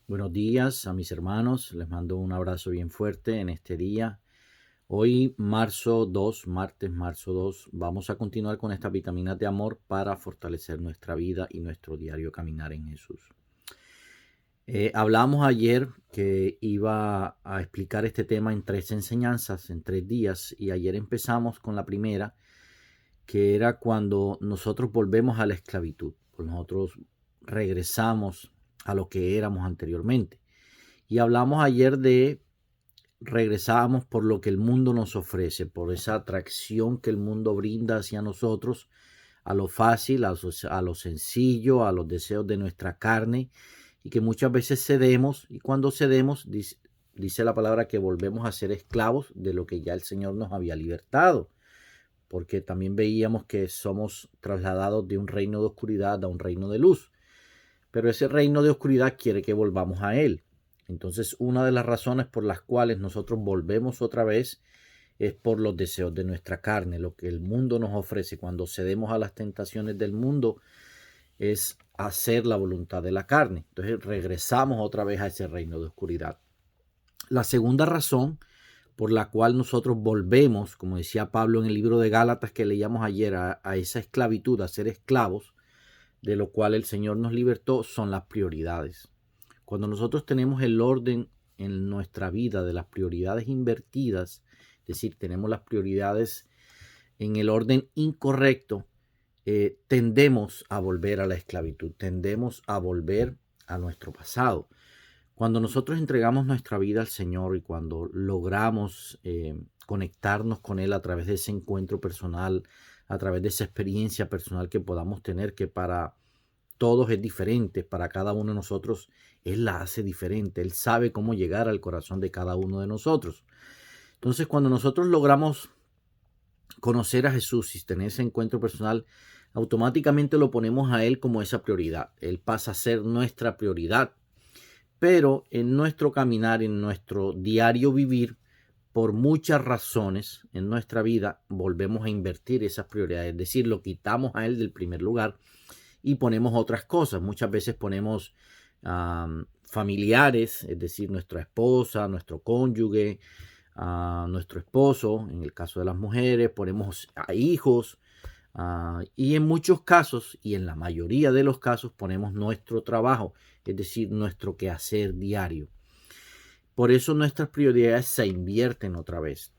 Buenos días a mis hermanos, les mando un abrazo bien fuerte en este día. Hoy, martes, marzo 2, vamos a continuar con estas vitaminas de amor para fortalecer nuestra vida y nuestro diario caminar en Jesús. Hablamos ayer que iba a explicar este tema en 3 enseñanzas, en 3 días, y ayer empezamos con la primera, que era cuando nosotros volvemos a la esclavitud, pues nosotros regresamos a lo que éramos anteriormente. Y hablamos ayer de regresamos por lo que el mundo nos ofrece, por esa atracción que el mundo brinda hacia nosotros, a lo fácil, a lo sencillo, a los deseos de nuestra carne, y que muchas veces cedemos, y cuando cedemos, dice la palabra que volvemos a ser esclavos de lo que ya el Señor nos había libertado, porque también veíamos que somos trasladados de un reino de oscuridad a un reino de luz, pero ese reino de oscuridad quiere que volvamos a Él. Entonces, una de las razones por las cuales nosotros volvemos otra vez es por los deseos de nuestra carne, lo que el mundo nos ofrece. Cuando cedemos a las tentaciones del mundo es hacer la voluntad de la carne. Entonces, regresamos otra vez a ese reino de oscuridad. La segunda razón por la cual nosotros volvemos, como decía Pablo en el libro de Gálatas que leíamos ayer, a esa esclavitud, a ser esclavos, de lo cual el Señor nos libertó, son las prioridades. Cuando nosotros tenemos el orden en nuestra vida de las prioridades invertidas, es decir, tenemos las prioridades en el orden incorrecto, tendemos a volver a la esclavitud, tendemos a volver a nuestro pasado. Cuando nosotros entregamos nuestra vida al Señor y cuando logramos conectarnos con Él a través de ese encuentro personal, a través de esa experiencia personal que podamos tener, que para todos es diferente, para cada uno de nosotros Él la hace diferente, Él sabe cómo llegar al corazón de cada uno de nosotros. Entonces, cuando nosotros logramos conocer a Jesús y tener ese encuentro personal, automáticamente lo ponemos a Él como esa prioridad. Él pasa a ser nuestra prioridad. Pero en nuestro caminar, en nuestro diario vivir, por muchas razones en nuestra vida, volvemos a invertir esas prioridades. Es decir, lo quitamos a Él del primer lugar y ponemos otras cosas. Muchas veces ponemos familiares, es decir, nuestra esposa, nuestro cónyuge, nuestro esposo, en el caso de las mujeres, ponemos a hijos, y en muchos casos, y en la mayoría de los casos, ponemos nuestro trabajo, es decir, nuestro quehacer diario. Por eso nuestras prioridades se invierten otra vez.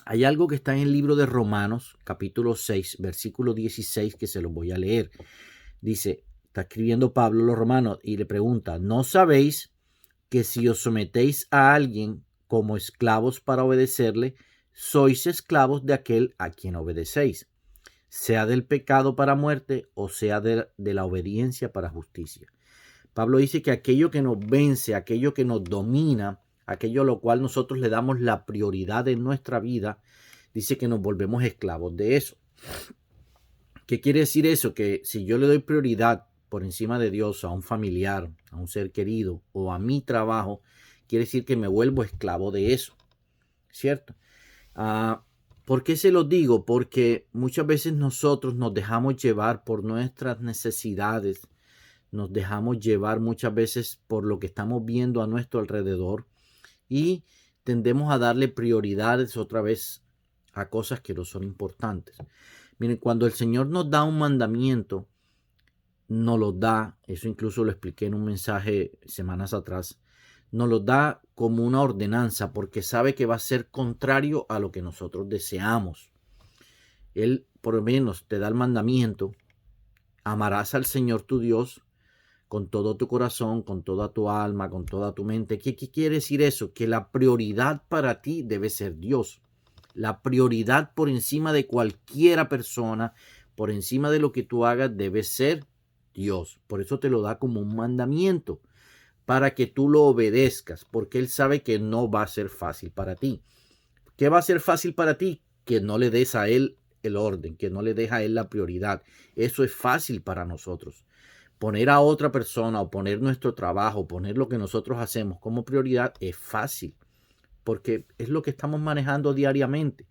Hay algo que está en el libro de Romanos, capítulo 6, versículo 16, que se lo voy a leer. Dice, está escribiendo Pablo a los romanos y le pregunta, ¿no sabéis que si os sometéis a alguien como esclavos para obedecerle, sois esclavos de aquel a quien obedecéis, sea del pecado para muerte o sea de la obediencia para justicia? Pablo dice que aquello que nos vence, aquello que nos domina, aquello a lo cual nosotros le damos la prioridad en nuestra vida, dice que nos volvemos esclavos de eso. ¿Qué quiere decir eso? Que si yo le doy prioridad por encima de Dios a un familiar, a un ser querido o a mi trabajo, quiere decir que me vuelvo esclavo de eso, ¿cierto? ¿Por qué se lo digo? Porque muchas veces nosotros nos dejamos llevar por nuestras necesidades, nos dejamos llevar muchas veces por lo que estamos viendo a nuestro alrededor y tendemos a darle prioridades otra vez a cosas que no son importantes. Miren, cuando el Señor nos da un mandamiento, nos lo da, eso incluso lo expliqué en un mensaje semanas atrás, nos lo da como una ordenanza porque sabe que va a ser contrario a lo que nosotros deseamos. Él por lo menos te da el mandamiento, amarás al Señor tu Dios con todo tu corazón, con toda tu alma, con toda tu mente. ¿Qué quiere decir eso? Que la prioridad para ti debe ser Dios. La prioridad por encima de cualquiera persona, por encima de lo que tú hagas, debe ser Dios. Por eso te lo da como un mandamiento, para que tú lo obedezcas, porque Él sabe que no va a ser fácil para ti. ¿Qué va a ser fácil para ti? Que no le des a Él el orden, que no le des a Él la prioridad. Eso es fácil para nosotros. Poner a otra persona o poner nuestro trabajo, poner lo que nosotros hacemos como prioridad es fácil, porque es lo que estamos manejando diariamente.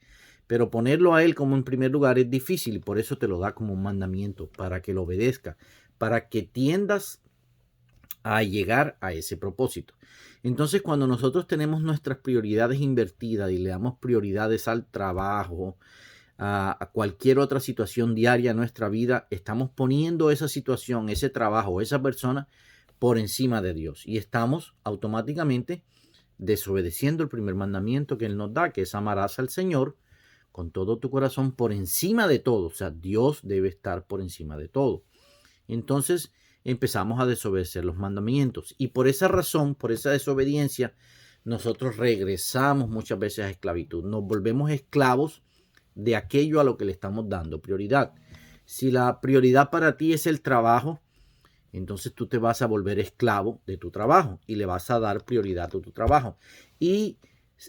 Pero ponerlo a Él como en primer lugar es difícil y por eso te lo da como un mandamiento, para que lo obedezca, para que tiendas a llegar a ese propósito. Entonces, cuando nosotros tenemos nuestras prioridades invertidas y le damos prioridades al trabajo, a cualquier otra situación diaria en nuestra vida, estamos poniendo esa situación, ese trabajo, esa persona por encima de Dios y estamos automáticamente desobedeciendo el primer mandamiento que Él nos da, que es amarás al Señor con todo tu corazón por encima de todo. O sea, Dios debe estar por encima de todo. Entonces empezamos a desobedecer los mandamientos y por esa razón, por esa desobediencia, nosotros regresamos muchas veces a esclavitud. Nos volvemos esclavos de aquello a lo que le estamos dando prioridad. Si la prioridad para ti es el trabajo, entonces tú te vas a volver esclavo de tu trabajo y le vas a dar prioridad a tu trabajo. Y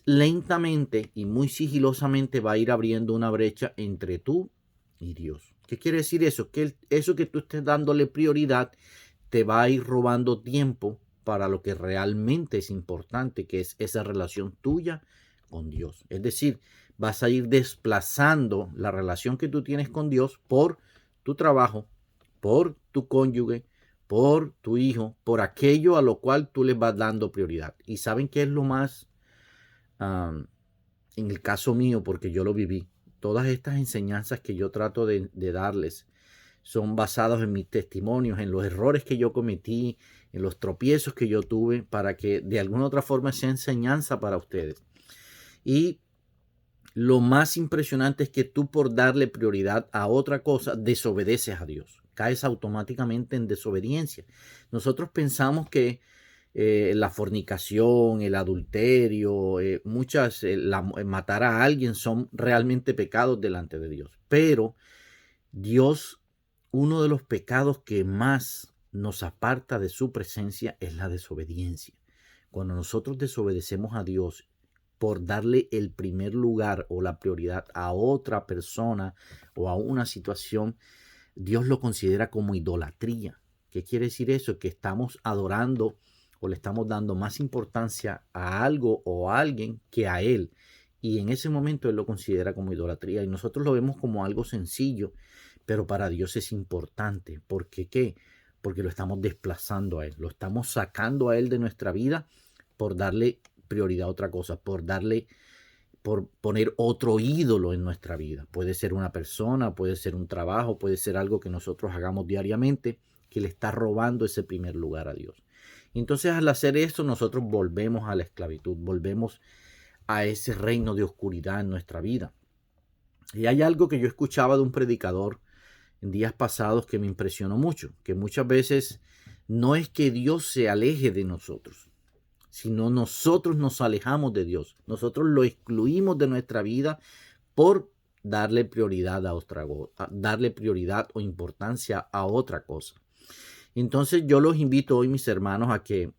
lentamente y muy sigilosamente va a ir abriendo una brecha entre tú y Dios. ¿Qué quiere decir eso? Que eso que tú estés dándole prioridad te va a ir robando tiempo para lo que realmente es importante, que es esa relación tuya con Dios. Es decir, vas a ir desplazando la relación que tú tienes con Dios por tu trabajo, por tu cónyuge, por tu hijo, por aquello a lo cual tú les vas dando prioridad. ¿Y saben qué es lo más, en el caso mío, porque yo lo viví? Todas estas enseñanzas que yo trato de darles son basadas en mis testimonios, en los errores que yo cometí, en los tropiezos que yo tuve, para que de alguna otra forma sea enseñanza para ustedes. Y lo más impresionante es que tú, por darle prioridad a otra cosa, desobedeces a Dios. Caes automáticamente en desobediencia. Nosotros pensamos que la fornicación, el adulterio, matar a alguien son realmente pecados delante de Dios. Pero Dios, uno de los pecados que más nos aparta de su presencia es la desobediencia. Cuando nosotros desobedecemos a Dios por darle el primer lugar o la prioridad a otra persona o a una situación, Dios lo considera como idolatría. ¿Qué quiere decir eso? Que estamos adorando o le estamos dando más importancia a algo o a alguien que a Él. Y en ese momento Él lo considera como idolatría y nosotros lo vemos como algo sencillo, pero para Dios es importante. ¿Por qué qué? Porque lo estamos desplazando a Él, lo estamos sacando a Él de nuestra vida por darle prioridad a otra cosa, por poner otro ídolo en nuestra vida. Puede ser una persona, puede ser un trabajo, puede ser algo que nosotros hagamos diariamente que le está robando ese primer lugar a Dios. Entonces, al hacer esto, nosotros volvemos a la esclavitud, volvemos a ese reino de oscuridad en nuestra vida. Y hay algo que yo escuchaba de un predicador en días pasados que me impresionó mucho, que muchas veces no es que Dios se aleje de nosotros, sino nosotros nos alejamos de Dios. Nosotros lo excluimos de nuestra vida por darle prioridad darle prioridad o importancia a otra cosa. Entonces yo los invito hoy, mis hermanos, a que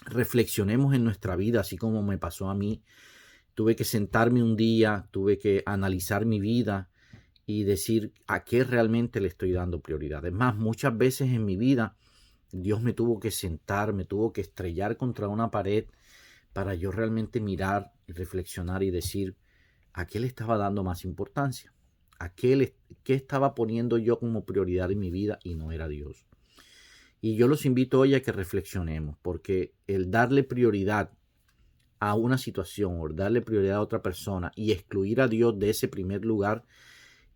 reflexionemos en nuestra vida, así como me pasó a mí. Tuve que sentarme un día, tuve que analizar mi vida y decir a qué realmente le estoy dando prioridad. Es más, muchas veces en mi vida Dios me tuvo que sentar, me tuvo que estrellar contra una pared para yo realmente mirar y reflexionar y decir a qué le estaba dando más importancia, qué estaba poniendo yo como prioridad en mi vida y no era Dios. Y yo los invito hoy a que reflexionemos, porque el darle prioridad a una situación o darle prioridad a otra persona y excluir a Dios de ese primer lugar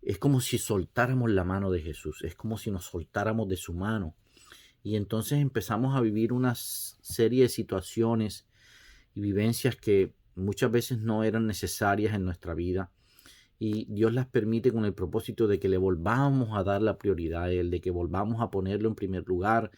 es como si soltáramos la mano de Jesús, es como si nos soltáramos de su mano. Y entonces empezamos a vivir una serie de situaciones y vivencias que muchas veces no eran necesarias en nuestra vida. Y Dios las permite con el propósito de que le volvamos a dar la prioridad a Él, de que volvamos a ponerlo en primer lugar.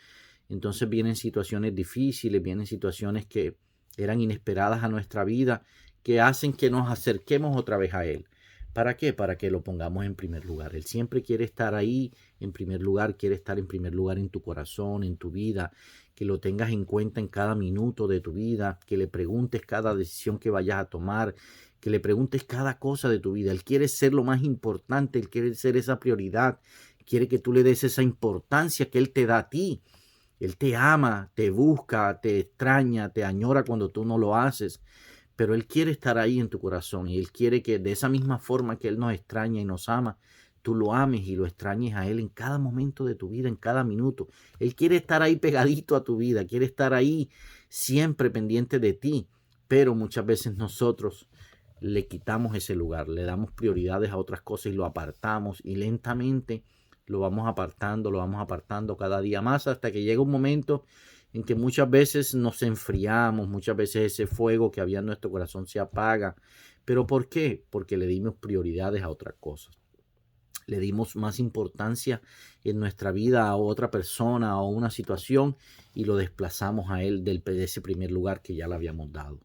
Entonces vienen situaciones difíciles, vienen situaciones que eran inesperadas a nuestra vida, que hacen que nos acerquemos otra vez a Él. ¿Para qué? Para que lo pongamos en primer lugar. Él siempre quiere estar ahí en primer lugar, quiere estar en primer lugar en tu corazón, en tu vida, que lo tengas en cuenta en cada minuto de tu vida, que le preguntes cada decisión que vayas a tomar, que le preguntes cada cosa de tu vida. Él quiere ser lo más importante, Él quiere ser esa prioridad, quiere que tú le des esa importancia que Él te da a ti. Él te ama, te busca, te extraña, te añora cuando tú no lo haces. Pero Él quiere estar ahí en tu corazón y Él quiere que de esa misma forma que Él nos extraña y nos ama, tú lo ames y lo extrañes a Él en cada momento de tu vida, en cada minuto. Él quiere estar ahí pegadito a tu vida, quiere estar ahí siempre pendiente de ti, pero muchas veces nosotros le quitamos ese lugar, le damos prioridades a otras cosas y lo apartamos y lentamente lo vamos apartando cada día más hasta que llega un momento en que muchas veces nos enfriamos, muchas veces ese fuego que había en nuestro corazón se apaga. ¿Pero por qué? Porque le dimos prioridades a otras cosas. Le dimos más importancia en nuestra vida a otra persona o una situación y lo desplazamos a él de ese primer lugar que ya le habíamos dado.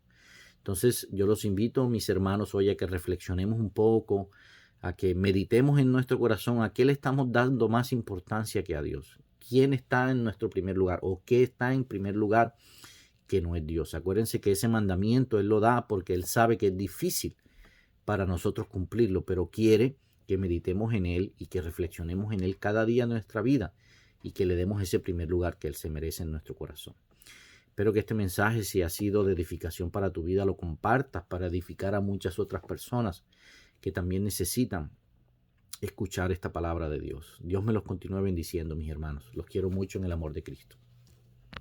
Entonces yo los invito, mis hermanos, hoy a que reflexionemos un poco, a que meditemos en nuestro corazón a qué le estamos dando más importancia que a Dios. ¿Quién está en nuestro primer lugar o qué está en primer lugar que no es Dios? Acuérdense que ese mandamiento Él lo da porque Él sabe que es difícil para nosotros cumplirlo, pero quiere que meditemos en Él y que reflexionemos en Él cada día de nuestra vida y que le demos ese primer lugar que Él se merece en nuestro corazón. Espero que este mensaje, si ha sido de edificación para tu vida, lo compartas para edificar a muchas otras personas que también necesitan escuchar esta palabra de Dios. Dios me los continúe bendiciendo, mis hermanos. Los quiero mucho en el amor de Cristo.